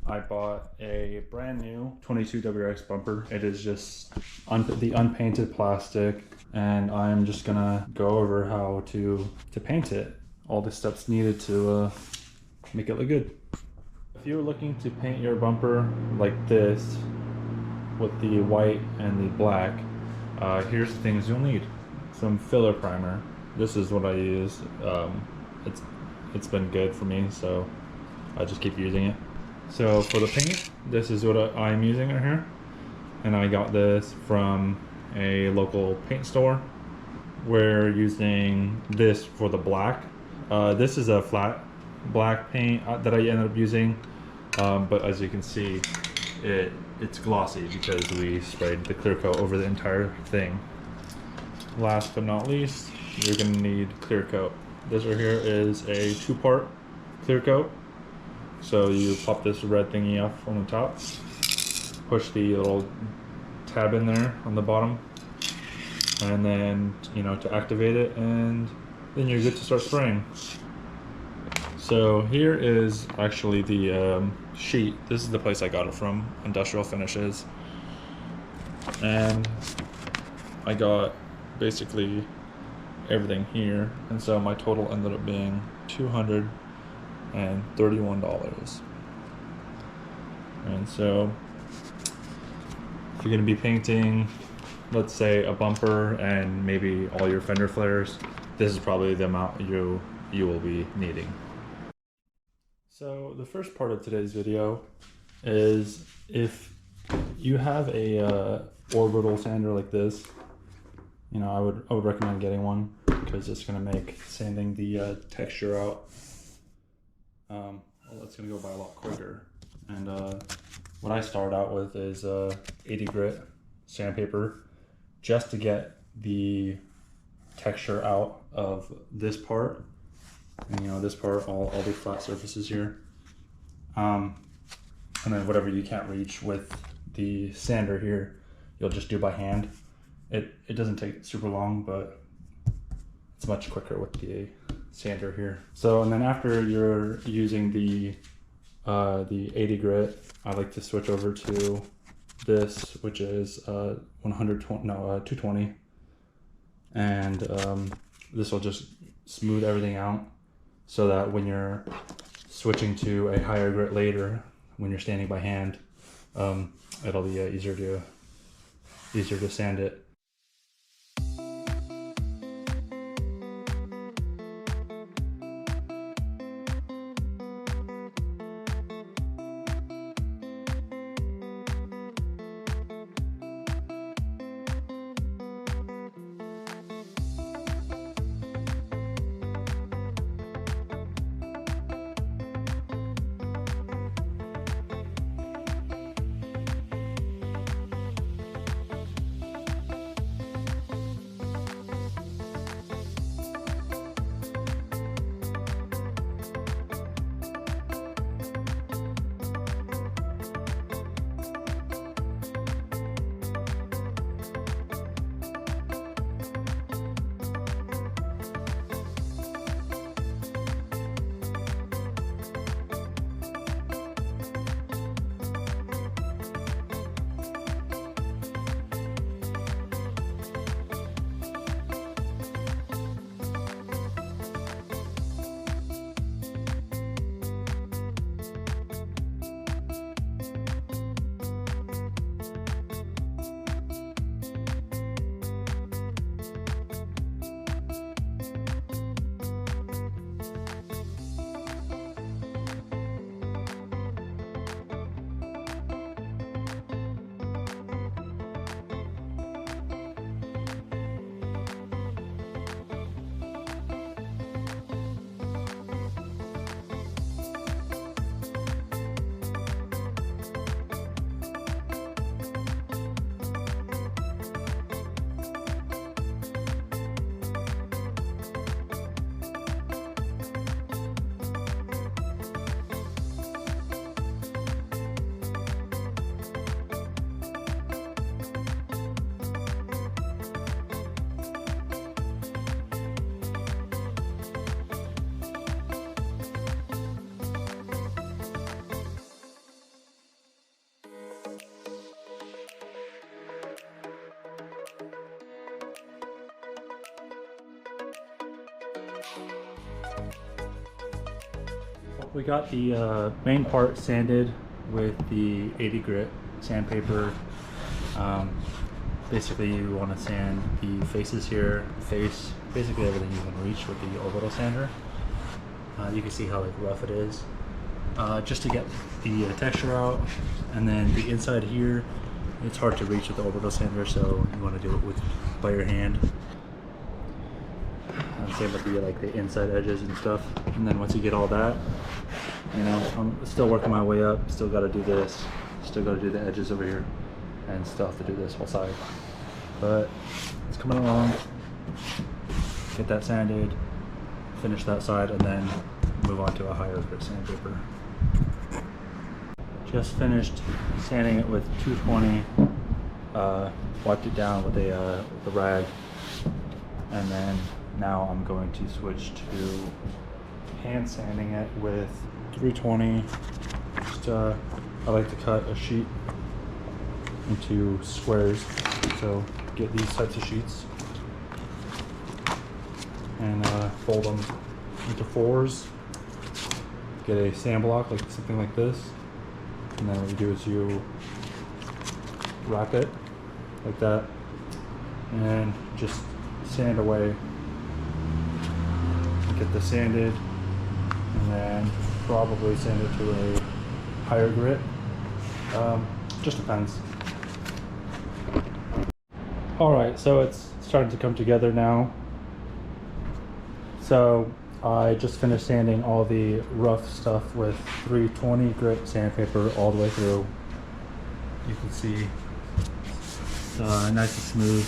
I bought a brand new 22 WRX bumper. It is just the unpainted plastic, and I'm just gonna go over how to paint it. All the steps needed to make it look good. If you're looking to paint your bumper like this with the white and the black, here's the things you'll need. Some filler primer. This is what I use. It's been good for me, so I just keep using it. So for the paint, this is what I'm using right here, and I got this from a local paint store. We're using this for the black. This is a flat black paint that I ended up using, but as you can see, it's glossy because we sprayed the clear coat over the entire thing. Last but not least, you're going to need clear coat. This right here is a 2-part clear coat. So you pop this red thingy off on the top, push the little tab in there on the bottom, and then, to activate it, and then you're good to start spraying. So here is actually the sheet. This is the place I got it from, Industrial Finishes. And I got basically everything here, and so my total ended up being $231. And so if you're going to be painting, let's say, a bumper and maybe all your fender flares, this is probably the amount you will be needing. So the first part of today's video is, if you have a orbital sander like this, I would recommend getting one, because it's going to make sanding the texture out. Well, it's going to go by a lot quicker. And what I started out with is 80 grit sandpaper, just to get the texture out of this part, and this part, all the flat surfaces here. And then whatever you can't reach with the sander here, you'll just do by hand. It doesn't take super long, but it's much quicker with the sander here. So, and then after you're using the 80 grit, I like to switch over to this, which is 220, and this will just smooth everything out, so that when you're switching to a higher grit later, when you're standing by hand, it'll be easier to sand it. We got the main part sanded with the 80 grit sandpaper. Basically you want to sand the faces here, face, basically everything you can reach with the orbital sander. You can see how like rough it is. Just to get the texture out, and then the inside here, it's hard to reach with the orbital sander, so you want to do it by your hand. Same with the inside edges and stuff. And then once you get all that, you know, I'm still working my way up. Still got to do this. Still got to do the edges over here, and still have to do this whole side. But it's coming along. Get that sanded, finish that side, and then move on to a higher grit sandpaper. Just finished sanding it with 220. Wiped it down with a rag, and then now I'm going to switch to hand sanding it with 320. Just I like to cut a sheet into squares, so get these types of sheets and fold them into fours. Get a sand block, like something like this, and then what you do is you wrap it like that and just sand away. Get this sanded, and then probably sand it to a higher grit. Just depends. Alright, so it's starting to come together now. So I just finished sanding all the rough stuff with 320 grit sandpaper all the way through. You can see it's nice and smooth.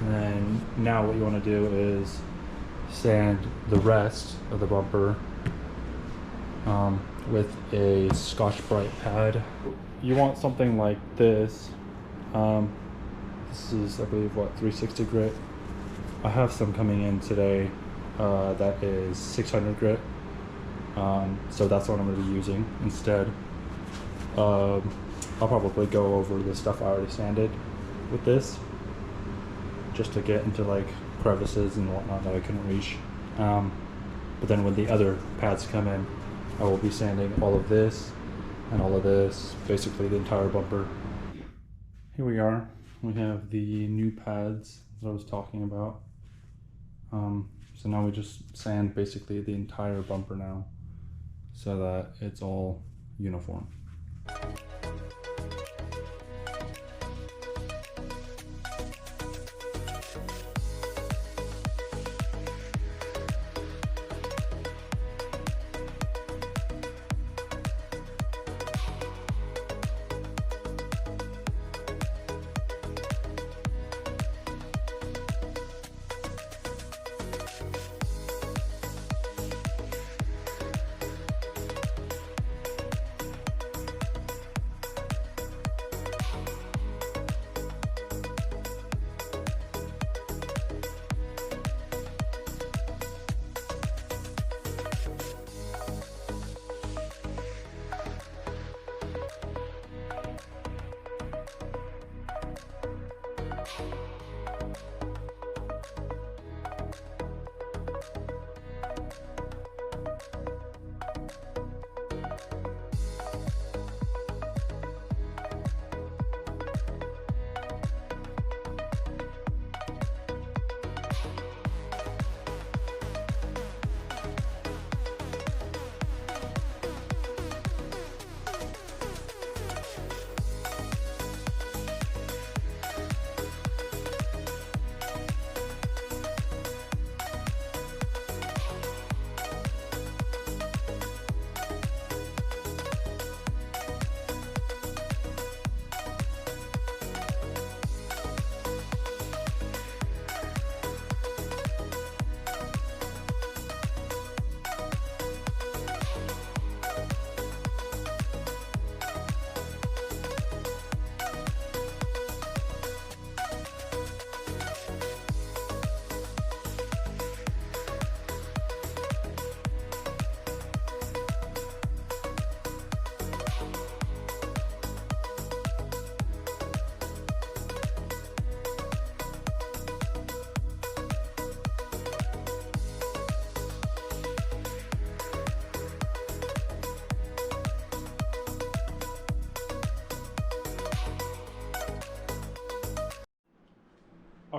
And then now what you want to do is sand the rest of the bumper with a Scotch-Brite pad. You want something like this. This is, I believe, what, 360 grit. I have some coming in today that is 600 grit. So that's what I'm going to be using instead. I'll probably go over the stuff I already sanded with this, just to get into like crevices and whatnot that I couldn't reach. But then when the other pads come in, I will be sanding all of this and all of this, basically the entire bumper. Here we are. We have the new pads that I was talking about. So now we just sand basically the entire bumper now, so that it's all uniform.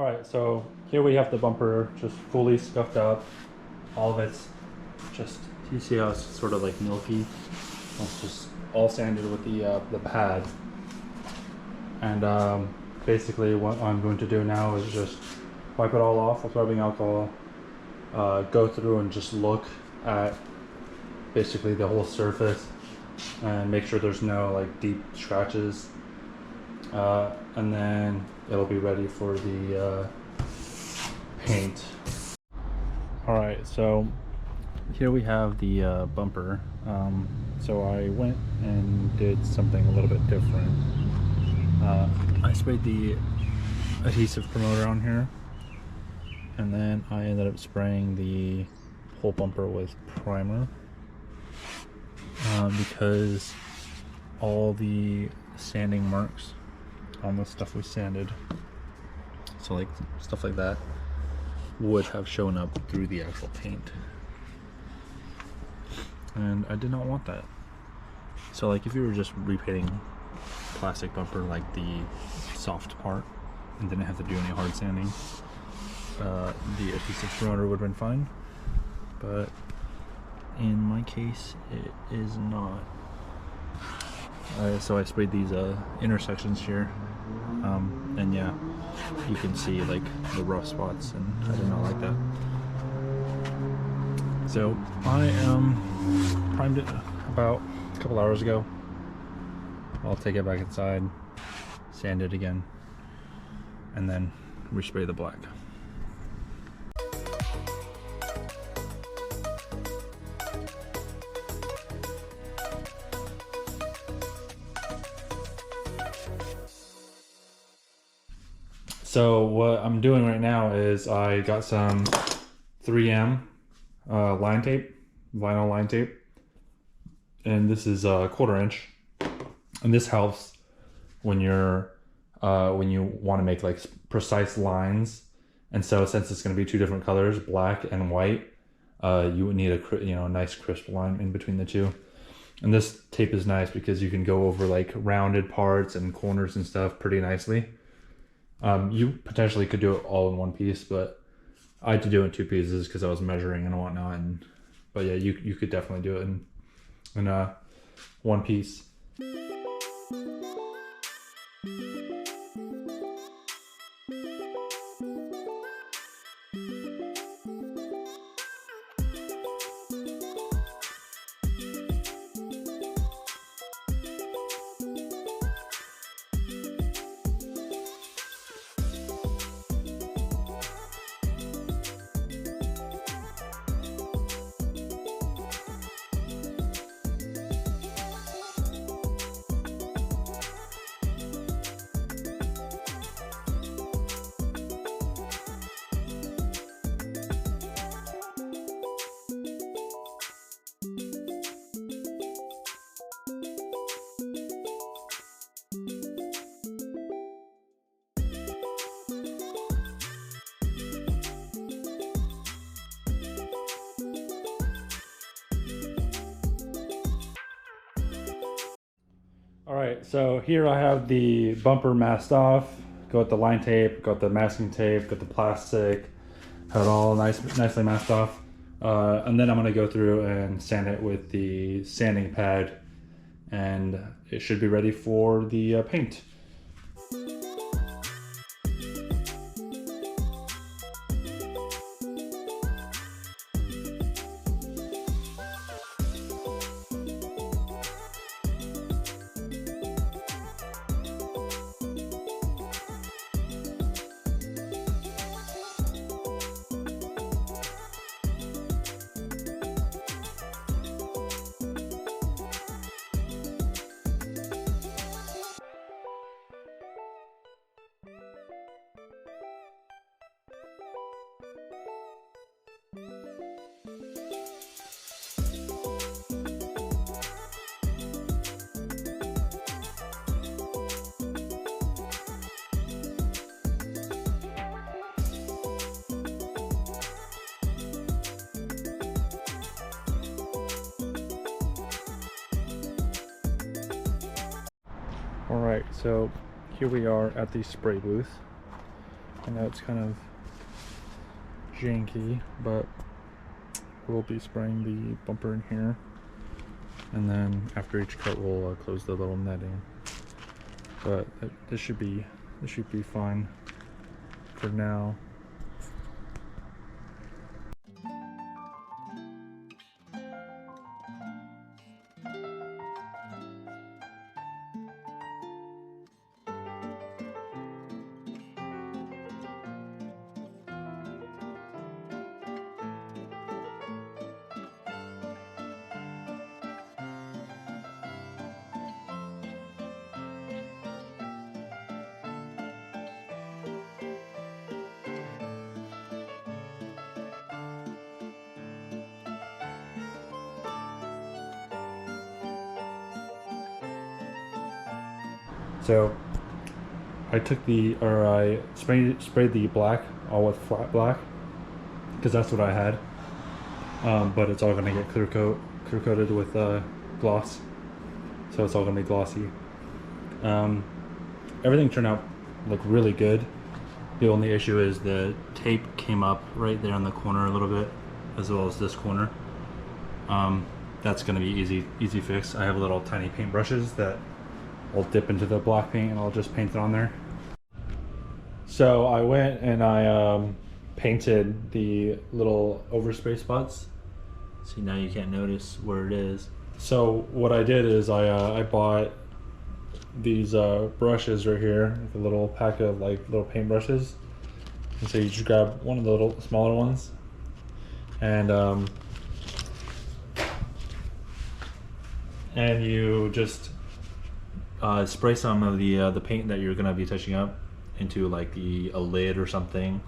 All right, so here we have the bumper just fully scuffed up. All of it's just, you see how it's sort of like milky? It's just all sanded with the pad. And basically what I'm going to do now is just wipe it all off with rubbing alcohol, go through and just look at basically the whole surface and make sure there's no like deep scratches, and then it'll be ready for the paint. All right, so here we have the bumper. So I went and did something a little bit different. I sprayed the adhesive promoter on here, and then I ended up spraying the whole bumper with primer, because all the sanding marks on the stuff we sanded, so like stuff like that, would have shown up through the actual paint, and I did not want that. So like if you were just repainting plastic bumper, like the soft part, and didn't have to do any hard sanding, the adhesive promoter would have been fine, but in my case it is not. So I sprayed these intersections here, and yeah, you can see like the rough spots, and I did not like that. So I primed it about a couple hours ago. I'll take it back inside, sand it again, and then respray the black. So what I'm doing right now is I got some 3M line tape, vinyl line tape, and this is a 1/4 inch, and this helps when you're when you want to make like precise lines. And so since it's going to be two different colors, black and white, you would need a nice crisp line in between the two. And this tape is nice because you can go over like rounded parts and corners and stuff pretty nicely. You potentially could do it all in one piece, but I had to do it in 2 pieces because I was measuring and whatnot. But yeah, you could definitely do it in one piece. Alright, so here I have the bumper masked off. Got the line tape, got the masking tape, got the plastic, have it all nicely masked off. And then I'm going to go through and sand it with the sanding pad, and it should be ready for the paint. Alright, so here we are at the spray booth, I know it's kind of janky, but we'll be spraying the bumper in here, and then after each coat we'll close the little netting. But this should be fine for now. So I sprayed the black all with flat black because that's what I had, but it's all gonna get clear coated with gloss, so it's all gonna be glossy. Everything turned out really good. The only issue is the tape came up right there on the corner a little bit, as well as this corner. That's gonna be easy fix. I have little tiny paint brushes that I'll dip into the black paint and I'll just paint it on there. So I went and I painted the little overspray spots. See, now you can't notice where it is. So what I did is I bought these brushes right here, like a little pack of little paint brushes. And so you just grab one of the little smaller ones, and you just spray some of the paint that you're gonna be touching up into a lid or something,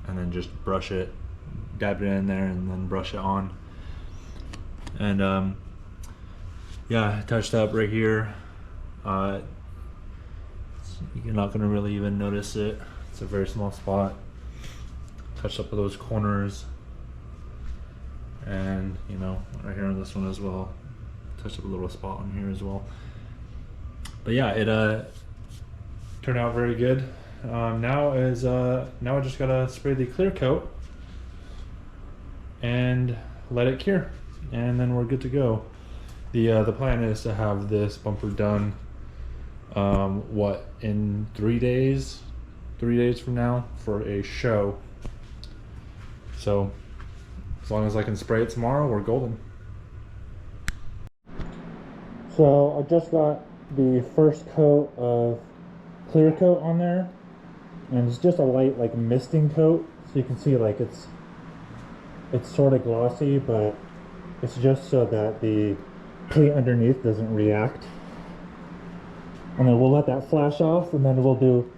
and then just brush it, dab it in there, and then brush it on. And yeah, I touched up right here. You're not gonna really even notice it. It's a very small spot. Touched up those corners, and right here on this one as well. Touched up a little spot on here as well. But yeah, it turned out very good. Now I just gotta spray the clear coat and let it cure, and then we're good to go. The plan is to have this bumper done in 3 days? 3 days from now for a show. So as long as I can spray it tomorrow, we're golden. So I just got the first coat of clear coat on there, and it's just a light misting coat, so you can see it's sort of glossy, but it's just so that the paint underneath doesn't react. And then we'll let that flash off, and then we'll do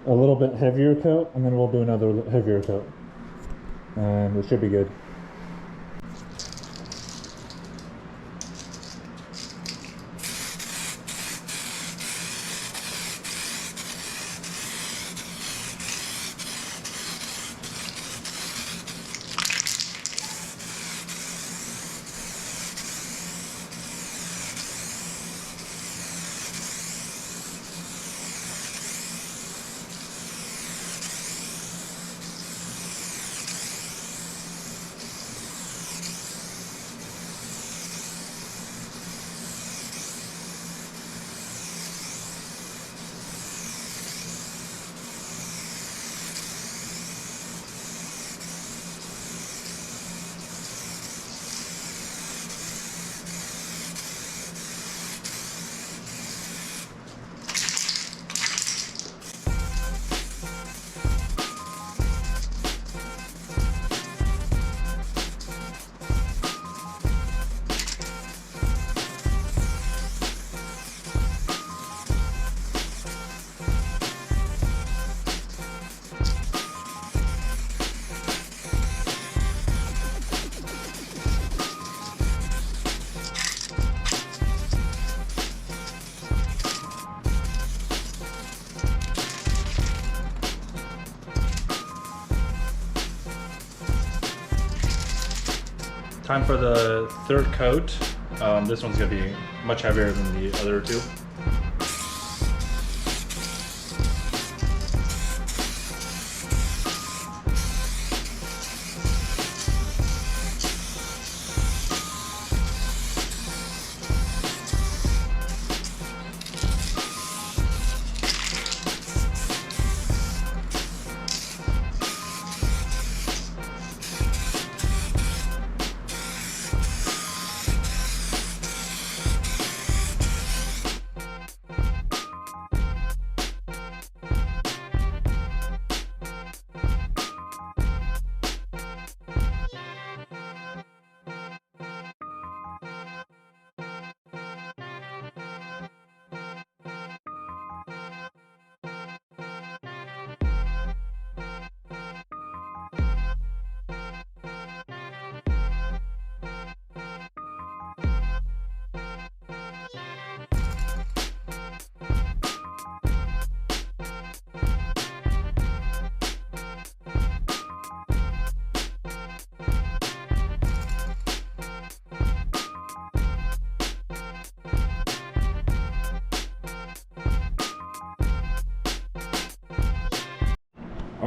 a little bit heavier coat, and then we'll do another heavier coat, and it should be good. Time for the third coat. This one's gonna be much heavier than the other two.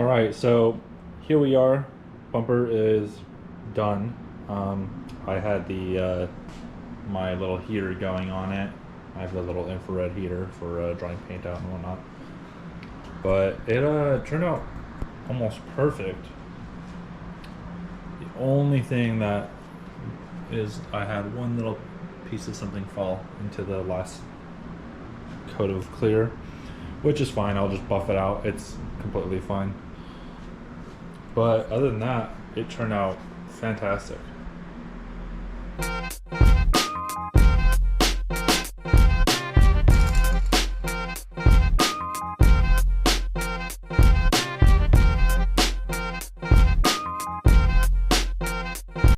right, so here we are. Bumper is done. I had the my little heater going on it. I have the little infrared heater for drying paint out and whatnot. But it turned out almost perfect. The only thing that is I had one little piece of something fall into the last coat of clear, which is fine. I'll just buff it out. It's completely fine. But other than that, it turned out fantastic.